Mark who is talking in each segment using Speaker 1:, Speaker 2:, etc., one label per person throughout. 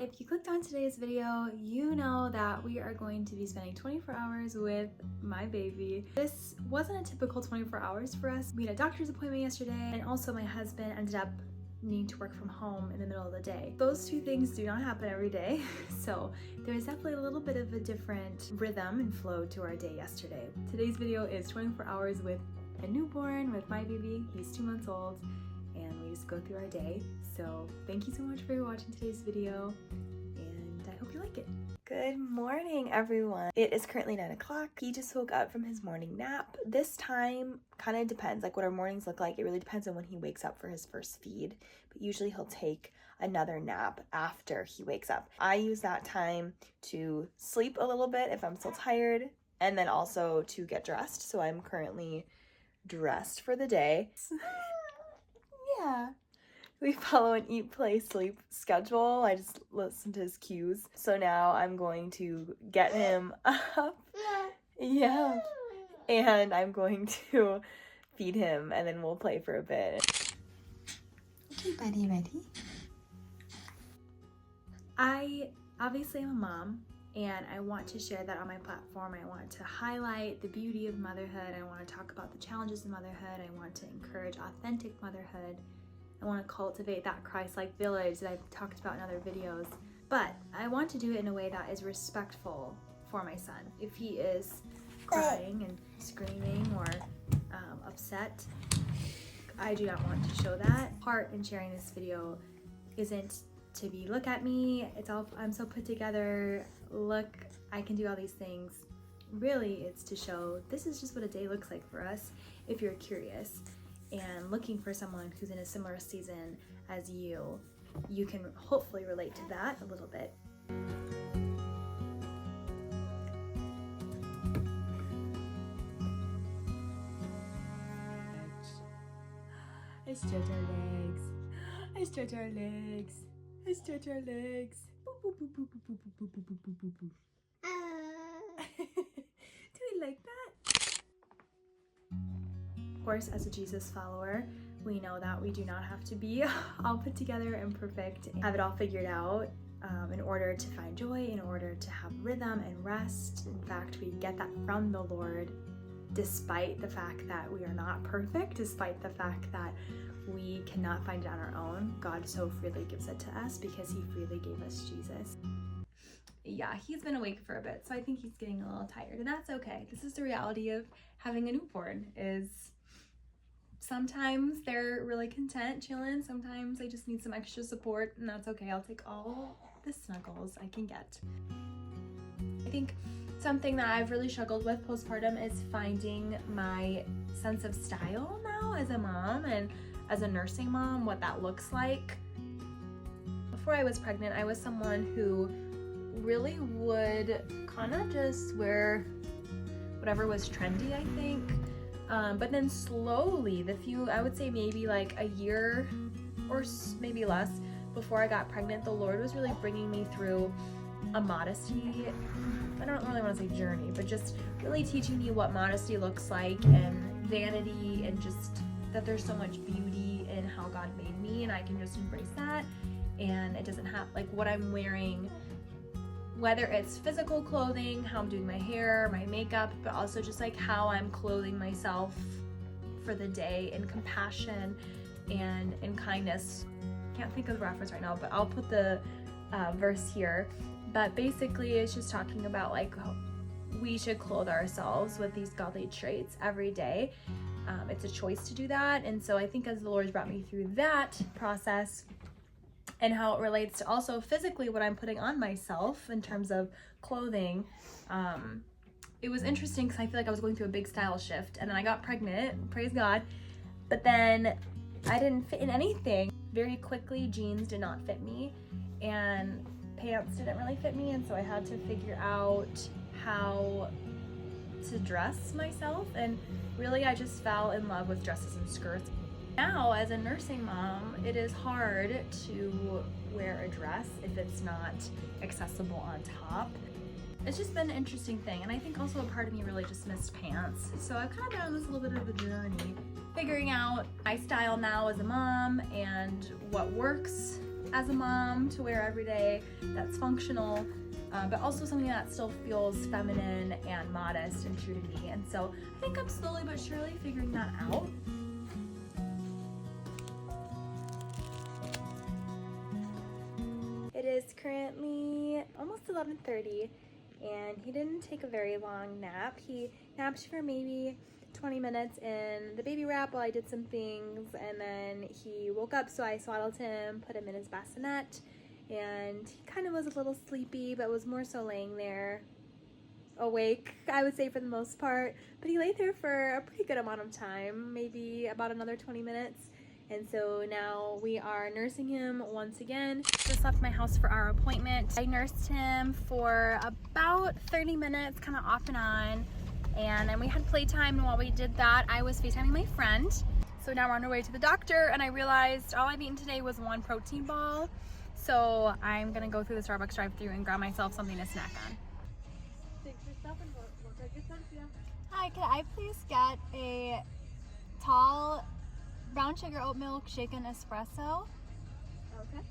Speaker 1: if you clicked on today's video, you know that we are going to be spending 24 hours with my baby. This wasn't a typical 24 hours for us. We had a doctor's appointment yesterday, and also my husband ended up needing to work from home in the middle of the day. Those two things do not happen every day, so there's definitely a little bit of a different rhythm and flow to our day yesterday. Today's video is 24 hours with a newborn, with my baby. He's 2 months old, and we just go through our day. So thank you so much for watching today's video, and I hope you like it. Good morning, everyone. It is currently 9 o'clock. He just woke up from his morning nap. This time kind of depends, like what our mornings look like. It really depends on when he wakes up for his first feed, but usually he'll take another nap after he wakes up. I use that time to sleep a little bit if I'm still tired, and then also to get dressed. So I'm currently dressed for the day. Yeah. We follow an eat, play, sleep schedule. I just listen to his cues. So now I'm going to get him up. Yeah. And I'm going to feed him, and then we'll play for a bit. Okay, buddy, ready? I obviously am a mom, and I want to share that on my platform. I want to highlight the beauty of motherhood. I want to talk about the challenges of motherhood. I want to encourage authentic motherhood. I want to cultivate that Christ-like village that I've talked about in other videos. But I want to do it in a way that is respectful for my son. If he is crying and screaming or upset, I do not want to show that. Part in sharing this video isn't to be, look at me, it's all, I'm so put together, look, I can do all these things. Really, it's to show this is just what a day looks like for us if you're curious and looking for someone who's in a similar season as you. You can hopefully relate to that a little bit. I stretch our legs. I stretch our legs. I stretch our legs. Boop, boop, boop, boop, boop, boop, boop, boop, boop, boop, boop. Do we like that? Of course, as a Jesus follower, we know that we do not have to be all put together and perfect and have it all figured out in order to find joy, in order to have rhythm and rest. In fact, we get that from the Lord, despite the fact that we are not perfect, despite the fact that we cannot find it on our own. God so freely gives it to us because he freely gave us Jesus. Yeah, he's been awake for a bit, so I think he's getting a little tired, and that's okay. This is the reality of having a newborn, is sometimes they're really content chilling, sometimes they just need some extra support, and that's okay. I'll take all the snuggles I can get. I think something that I've really struggled with postpartum is finding my sense of style now as a mom and as a nursing mom, what that looks like. Before I was pregnant, I was someone who really would kind of just wear whatever was trendy, I think. But then slowly, I would say maybe like a year or maybe less before I got pregnant, the Lord was really bringing me through a modesty, I don't really want to say journey, but just really teaching me what modesty looks like, and vanity, and just that there's so much beauty in how God made me, and I can just embrace that. And it doesn't have, like, what I'm wearing, whether it's physical clothing, how I'm doing my hair, my makeup, but also just like how I'm clothing myself for the day in compassion and in kindness. Can't think of the reference right now, but I'll put the verse here. But basically it's just talking about like we should clothe ourselves with these godly traits every day. It's a choice to do that. And so I think as the Lord's brought me through that process and how it relates to also physically what I'm putting on myself in terms of clothing, it was interesting because I feel like I was going through a big style shift, and then I got pregnant, praise God, but then I didn't fit in anything. Very quickly, jeans did not fit me, and pants didn't really fit me, and so I had to figure out how to dress myself, and really I just fell in love with dresses and skirts. Now, as a nursing mom, it is hard to wear a dress if it's not accessible on top. It's just been an interesting thing, and I think also a part of me really just missed pants. So I've kind of been on this little bit of a journey, figuring out my style now as a mom and what works as a mom to wear every day, that's functional, but also something that still feels feminine and modest and true to me. And so I think I'm slowly but surely figuring that out. It is currently almost 11:30 and he didn't take a very long nap. He napped for maybe 20 minutes in the baby wrap while I did some things, and then he woke up, so I swaddled him, put him in his bassinet, and he kind of was a little sleepy, but was more so laying there awake, I would say, for the most part. But he lay there for a pretty good amount of time, maybe about another 20 minutes. And so now we are nursing him once again. Just left my house for our appointment. I nursed him for about 30 minutes, kind of off and on. And then we had playtime, and while we did that, I was FaceTiming my friend. So now we're on our way to the doctor, and I realized all I've eaten today was one protein ball. So I'm gonna go through the Starbucks drive-thru and grab myself something to snack on. Hi, could I please get a tall brown sugar oat milk shaken espresso? Okay.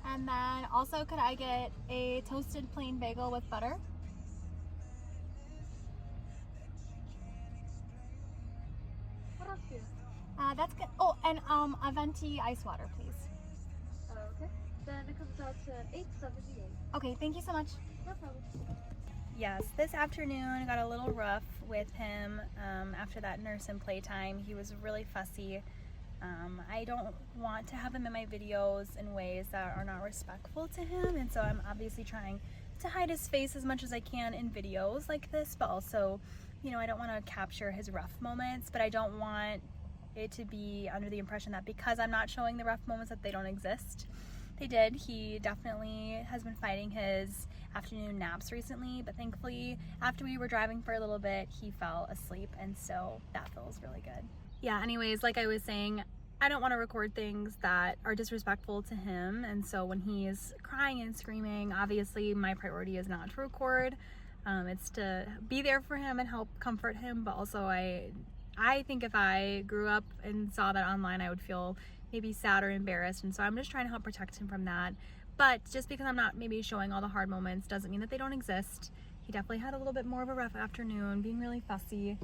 Speaker 1: And then also, could I get a toasted plain bagel with butter? What else do you? That's good. Oh, and a venti ice water, please.
Speaker 2: Okay. Then it comes out to $8.78.
Speaker 1: Okay, thank you so much.
Speaker 2: No problem.
Speaker 1: Yes, this afternoon got a little rough with him after that nurse and playtime. He was really fussy. I don't want to have him in my videos in ways that are not respectful to him, and so I'm obviously trying to hide his face as much as I can in videos like this, but also, you know, I don't want to capture his rough moments, but I don't want it to be under the impression that because I'm not showing the rough moments that they don't exist. They did. He definitely has been fighting his afternoon naps recently, but thankfully after we were driving for a little bit, he fell asleep, and so that feels really good. Yeah, anyways, like I was saying, I don't want to record things that are disrespectful to him, and so when he is crying and screaming, obviously my priority is not to record. It's to be there for him and help comfort him, but also I think if I grew up and saw that online, I would feel maybe sad or embarrassed, and so I'm just trying to help protect him from that. But just because I'm not maybe showing all the hard moments doesn't mean that they don't exist. He definitely had a little bit more of a rough afternoon, being really fussy.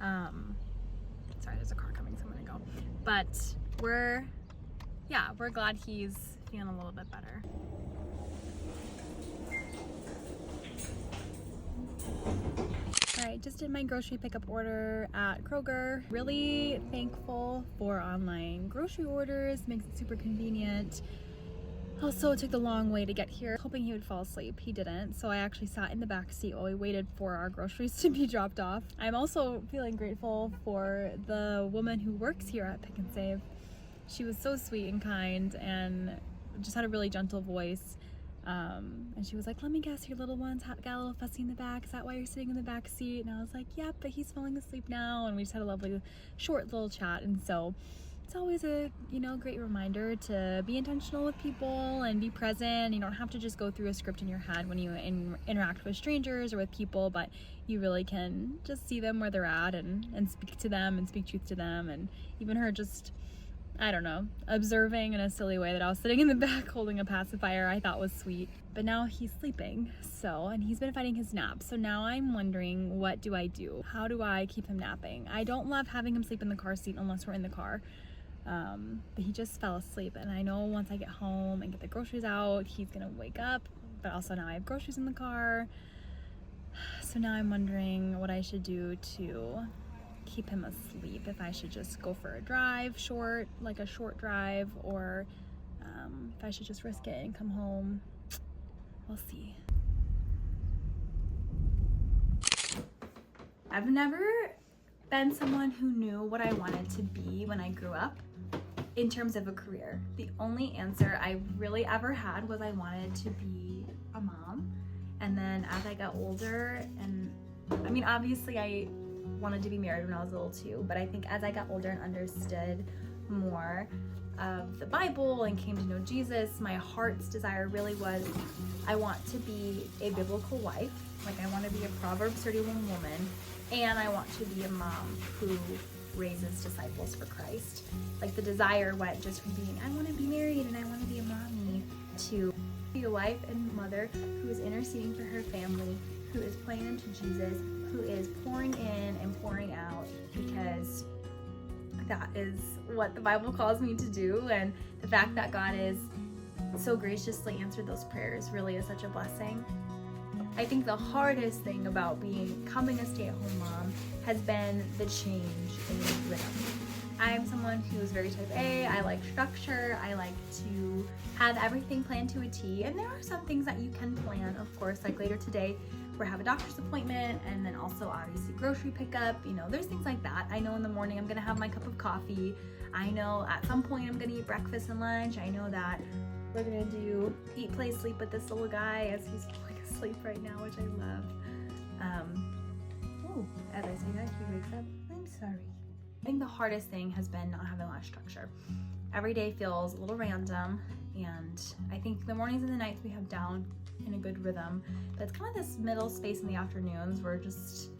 Speaker 1: Sorry, there's a car coming, so I'm gonna go. But we're glad he's feeling a little bit better. All right, just did my grocery pickup order at Kroger. Really thankful for online grocery orders, makes it super convenient. Also, it took the long way to get here, hoping he would fall asleep. He didn't, so I actually sat in the back seat while we waited for our groceries to be dropped off. I'm also feeling grateful for the woman who works here at Pick and Save. She was so sweet and kind and just had a really gentle voice. And she was like, let me guess, your little one's got a little fussy in the back. Is that why you're sitting in the back seat? And I was like, yep, but he's falling asleep now. And we just had a lovely short little chat. And so it's always a, great reminder to be intentional with people and be present. You don't have to just go through a script in your head when you interact with strangers or with people, but you really can just see them where they're at and speak to them and speak truth to them. And even her just, I don't know, observing in a silly way that I was sitting in the back holding a pacifier, I thought was sweet. But now he's sleeping, and he's been fighting his nap. So now I'm wondering, what do I do? How do I keep him napping? I don't love having him sleep in the car seat unless we're in the car. But he just fell asleep, and I know once I get home and get the groceries out, he's gonna wake up, but also now I have groceries in the car. So now I'm wondering what I should do to keep him asleep, if I should just go for a drive, like a short drive, or if I should just risk it and come home. We'll see. I've never been someone who knew what I wanted to be when I grew up in terms of a career. The only answer I really ever had was I wanted to be a mom. And then as I got older, and I mean, obviously I wanted to be married when I was little too, but I think as I got older and understood more of the Bible and came to know Jesus, my heart's desire really was, I want to be a biblical wife. Like, I want to be a Proverbs 31 woman, and I want to be a mom who raises disciples for Christ. Like, the desire went just from being, I want to be married and I want to be a mommy, to be a wife and mother who is interceding for her family, who is pointing them to Jesus, who is pouring in and pouring out, because that is what the Bible calls me to do. And the fact that God is so graciously answered those prayers really is such a blessing. I think the hardest thing about becoming a stay-at-home mom has been the change in rhythm. I'm someone who is very type A. I like structure. I like to have everything planned to a T. And there are some things that you can plan, of course, like later today, we have a doctor's appointment, and then also obviously grocery pickup. You know, there's things like that. I know in the morning I'm gonna have my cup of coffee. I know at some point I'm gonna eat breakfast and lunch. I know that we're gonna do eat, play, sleep with this little guy as he's falling asleep right now, which I love. As I say that, he wakes up. I'm sorry. I think the hardest thing has been not having a lot of structure. Every day feels a little random, and I think the mornings and the nights we have down in a good rhythm, but it's kind of this middle space in the afternoons we're just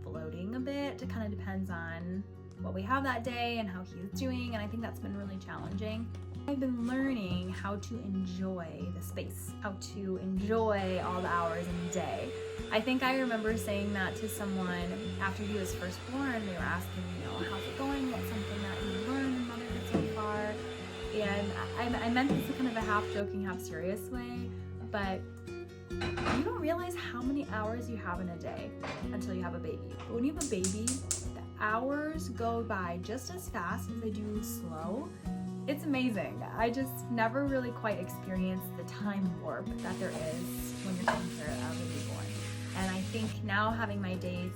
Speaker 1: floating a bit. It kind of depends on what we have that day and how he's doing, and I think that's been really challenging. I've been learning how to enjoy the space, how to enjoy all the hours in the day. I think I remember saying that to someone after he was first born. They were asking me, how's it going? What's something that you learned in motherhood so far? And I meant this in kind of a half joking, half serious way, but you don't realize how many hours you have in a day until you have a baby. But when you have a baby, the hours go by just as fast as they do slow. It's amazing. I just never really quite experienced the time warp that there is when you're taking care of a newborn. And I think now having my days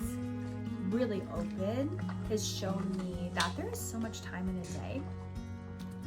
Speaker 1: really open has shown me that there is so much time in a day.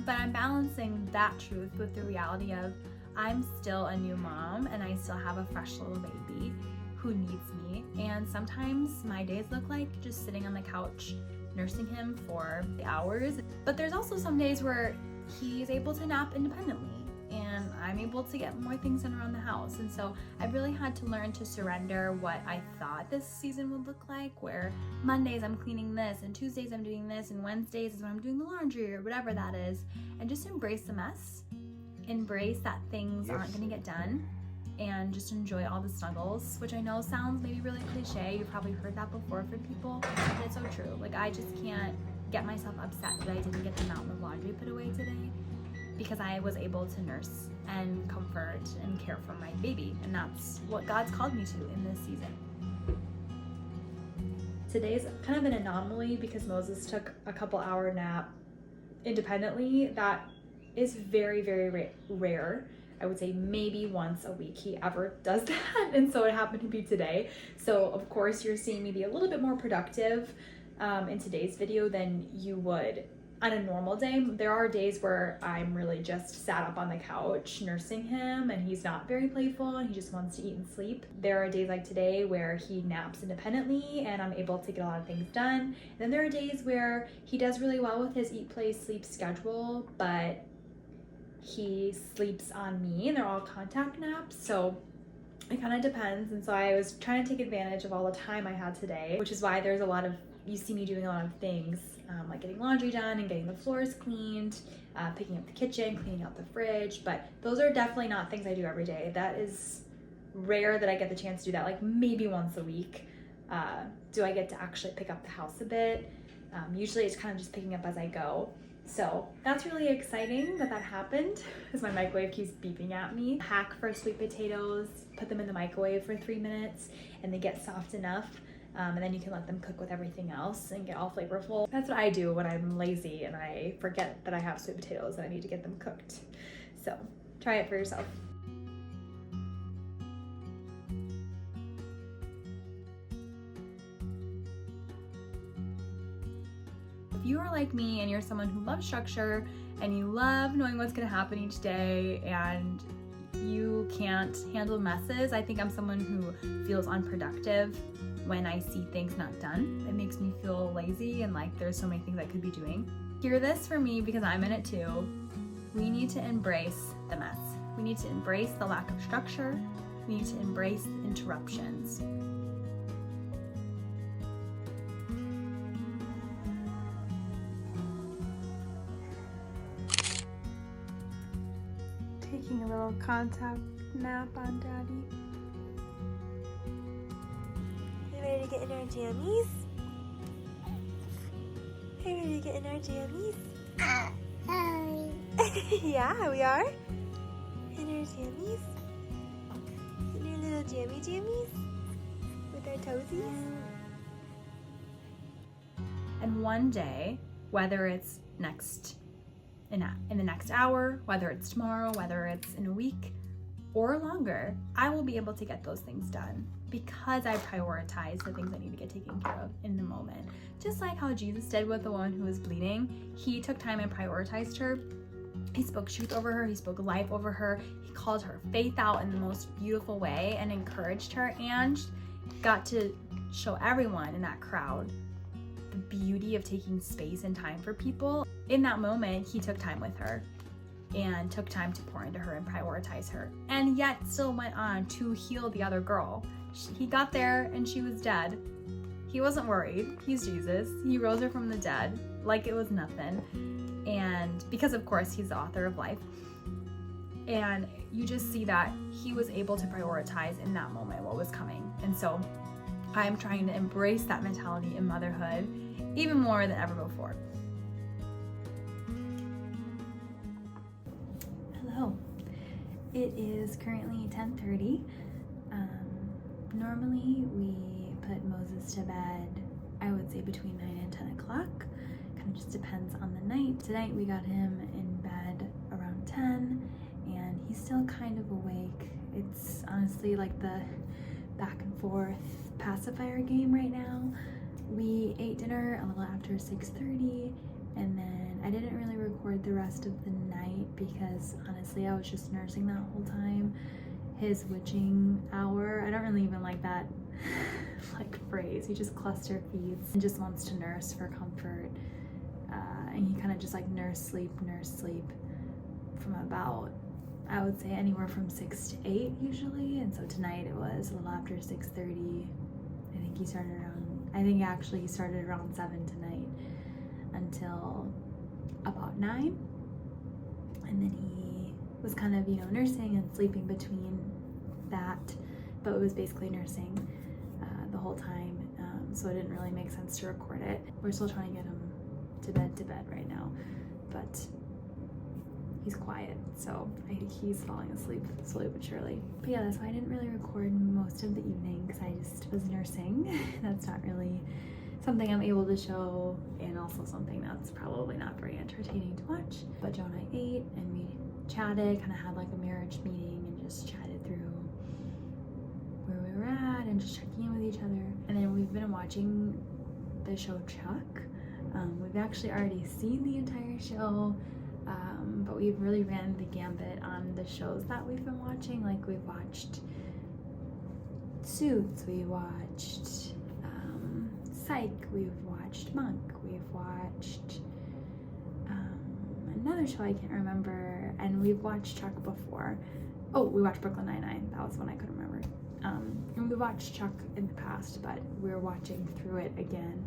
Speaker 1: But I'm balancing that truth with the reality of I'm still a new mom and I still have a fresh little baby who needs me. And sometimes my days look like just sitting on the couch nursing him for the hours. But there's also some days where he's able to nap independently and I'm able to get more things done around the house. And so I really had to learn to surrender what I thought this season would look like, where Mondays I'm cleaning this and Tuesdays I'm doing this and Wednesdays is when I'm doing the laundry or whatever that is, and just embrace the mess, embrace that things aren't gonna get done, and just enjoy all the snuggles, which I know sounds maybe really cliche. You've probably heard that before from people, but it's so true. Like, I just can't get myself upset that I didn't get the mountain of laundry put away today, because I was able to nurse and comfort and care for my baby, and that's what God's called me to in this season. Today's kind of an anomaly because Moses took a couple hour nap independently. That is very, very rare. I would say maybe once a week he ever does that, and so it happened to be today. So of course you're seeing me be a little bit more productive in today's video than you would on a normal day. There are days where I'm really just sat up on the couch nursing him and he's not very playful and he just wants to eat and sleep. There are days like today where he naps independently and I'm able to get a lot of things done. And then there are days where he does really well with his eat, play, sleep schedule, but he sleeps on me and they're all contact naps. So it kind of depends. And so I was trying to take advantage of all the time I had today, which is why there's a lot of, you see me doing a lot of things, like getting laundry done and getting the floors cleaned, picking up the kitchen, cleaning out the fridge. But those are definitely not things I do every day. That is rare that I get the chance to do that, like maybe once a week. Do I get to actually pick up the house a bit? Usually it's kind of just picking up as I go. So that's really exciting that happened, because my microwave keeps beeping at me. Hack for sweet potatoes, put them in the microwave for 3 minutes and they get soft enough. And then you can let them cook with everything else and get all flavorful. That's what I do when I'm lazy and I forget that I have sweet potatoes and I need to get them cooked. So try it for yourself. If you are like me and you're someone who loves structure and you love knowing what's gonna happen each day and you can't handle messes, I think I'm someone who feels unproductive when I see things not done. It makes me feel lazy and like there's so many things I could be doing. Hear this for me because I'm in it too. We need to embrace the mess. We need to embrace the lack of structure. We need to embrace interruptions. taking a little contact nap on Daddy.
Speaker 3: You ready to get in our jammies? Are you ready to get in our jammies? Yeah, we are. In our jammies? In our little jammies? With our toesies?
Speaker 1: And one day, whether it's in the next hour, whether it's tomorrow, whether it's in a week or longer, I will be able to get those things done because I prioritize the things I need to get taken care of in the moment. Just like how Jesus did with the woman who was bleeding, he took time and prioritized her. He spoke truth over her, he spoke life over her, he called her faith out in the most beautiful way and encouraged her, and got to show everyone in that crowd the beauty of taking space and time for people. In that moment, he took time with her and took time to pour into her and prioritize her, and yet still went on to heal the other girl. He got there and she was dead. He wasn't worried. He's Jesus. He rose her from the dead like it was nothing. And because of course he's the author of life. And you just see that he was able to prioritize in that moment what was coming. And so I'm trying to embrace that mentality in motherhood even more than ever before. Hello. It is currently 10:30. Normally we put Moses to bed, I would say between 9 and 10 o'clock. Kind of just depends on the night. Tonight we got him in bed around 10 and he's still kind of awake. It's honestly like the back and forth pacifier game right now. We ate dinner a little after 6:30 and then I didn't really record the rest of the night because honestly I was just nursing that whole time. His witching hour, I don't really even like that like phrase. He just cluster feeds and just wants to nurse for comfort. And he kind of just like nurse sleep from about, I would say anywhere from 6 to 8 usually. And so tonight it was a little after 6:30. I think he started around 7 tonight until about 9. And then he was kind of, nursing and sleeping between that, but it was basically nursing the whole time. So it didn't really make sense to record it. We're still trying to get him to bed right now, but he's quiet, so I think he's falling asleep slowly but surely. But yeah, that's why I didn't really record most of the evening, because I just was nursing. That's not really something I'm able to show, and also something that's probably not very entertaining to watch. But Joe and I ate and we chatted, kind of had like a marriage meeting and just chatted through where we were at and just checking in with each other. And then we've been watching the show Chuck. We've actually already seen the entire show, but we've really ran the gambit on the shows that we've been watching. Like we've watched Suits, we watched Psych, we've watched Monk, we've watched another show I can't remember, and we've watched Chuck before. Oh, we watched Brooklyn Nine-Nine, that was one I couldn't remember. And we watched Chuck in the past, but we're watching through it again.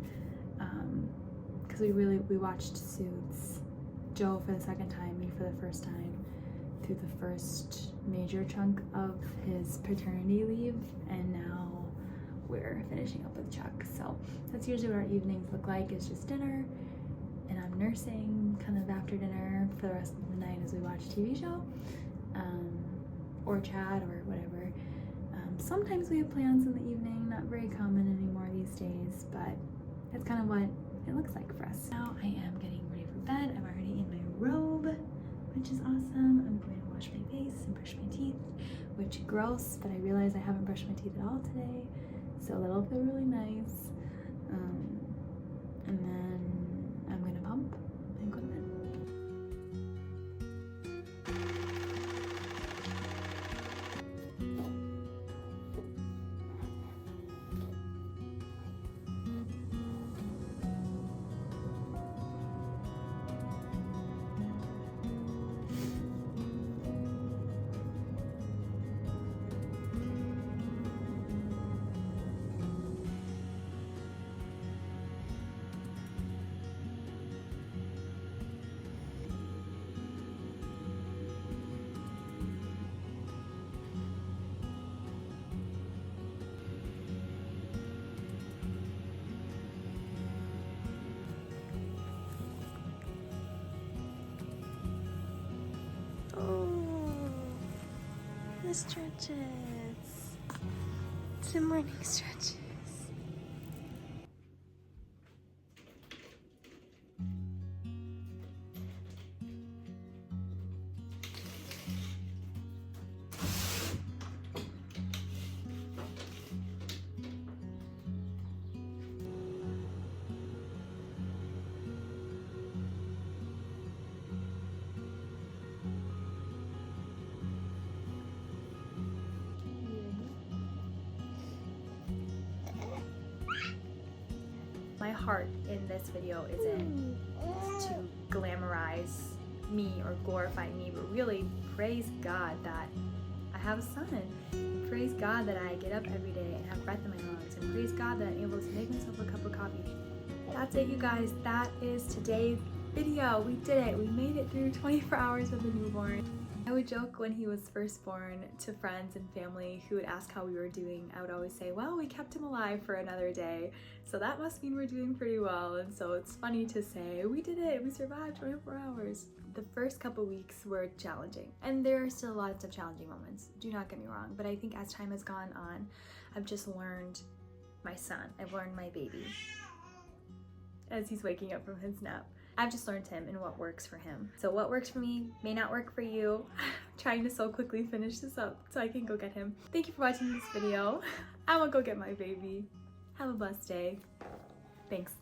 Speaker 1: Because we watched Suits, Joe for the second time, me for the first time, through the first major chunk of his paternity leave, and now we're finishing up with Chuck. So that's usually what our evenings look like, is just dinner, and I'm nursing kind of after dinner for the rest of the night as we watch a TV show, or chat or whatever. Sometimes we have plans in the evening, not very common anymore these days, but that's kind of what it looks like for us. Now I am getting ready for bed. I'm already in my robe, which is awesome. I'm going to wash my face and brush my teeth, which gross, but I realize I haven't brushed my teeth at all today, so that'll feel really nice. And then I'm gonna pump and go to bed.
Speaker 3: the stretches. Some morning stretches.
Speaker 1: My heart in this video isn't to glamorize me or glorify me, but really praise God that I have a son. Praise God that I get up every day and have breath in my lungs. And praise God that I'm able to make myself a cup of coffee. That's it, you guys. That is today's video. We did it. We made it through 24 hours with a newborn. I would joke when he was first born to friends and family who would ask how we were doing. I would always say, well, we kept him alive for another day, so that must mean we're doing pretty well. And so it's funny to say, we did it, we survived 24 hours. The first couple weeks were challenging, and there are still lots of challenging moments, do not get me wrong, but I think as time has gone on, I've just learned my son, I've learned my baby as he's waking up from his nap. I've just learned him and what works for him. So what works for me may not work for you. I'm trying to so quickly finish this up so I can go get him. Thank you for watching this video. I will go get my baby. Have a blessed day. Thanks.